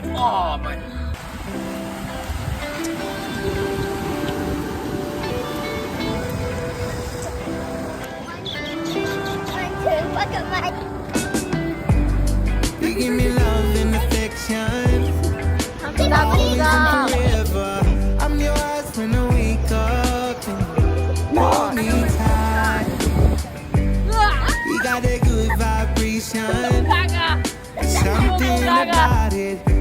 Oh my. You give me love and affection. Always and forever. I'm yours when I wake up and hold me tight. You got a good vibration. Something about it